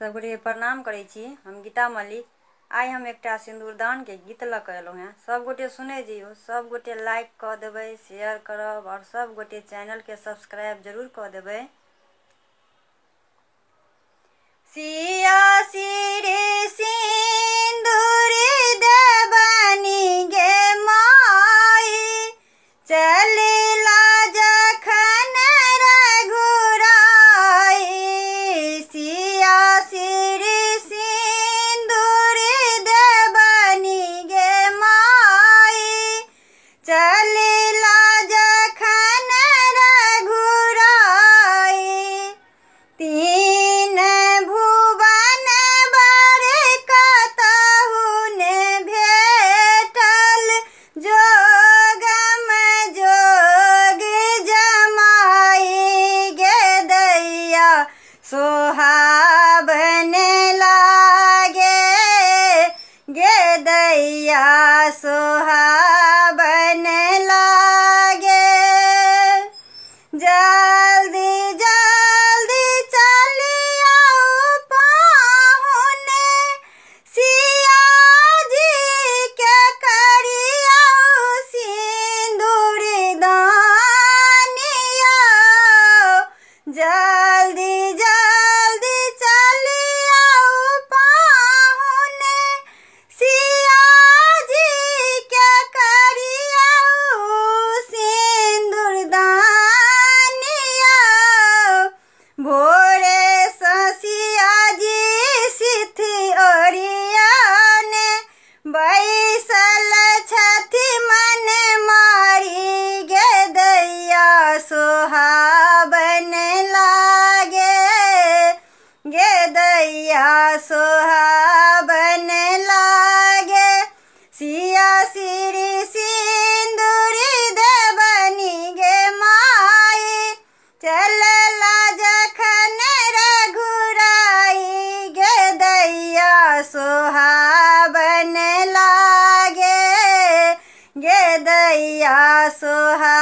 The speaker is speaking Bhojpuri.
सबगोटे प्रणाम करै छी। हम गीता मलिक। आइ हम एकटा सिंदूरदान के गीत लऽ कऽ एलहुँ हैं। सब गोटे सुनै जइयो, सब गोटे लाइक कऽ देबै, शेयर करब और सब गोटे चैनल के सब्सक्राइब जरूर कऽ देबै। सिया सिरे सिंदूर देबनी गे माई, चलिला जखन रघुराई। सिया सिरे सिंदूर देबनी गे माई, चलिला जखन रघुराई। तीन भुवन बर कतहु ने भेटल, जोगम जोग जमाई। गे दैया सोहाबन लागे, गे दैया सोहाबन लागे। जल्दी जल्दी चलिया पाहुने, सिया जी के करिया सिंदूर दानिया। जल्दी जल्दी चलिया पाहुने, सिया जी के करिया सिंदूर दानिया। भोरे ससिया जी सिथि ओरियाने, बैसल छथि मन मारी। गे दैया सोहाबन लागे, गे दैया सोहाबन लागे। सिया सिरी सिंदूर देबनी गे माई, चलला जखन रघुराई। गे दैया सोहाबन लागे, गे दैया सोहा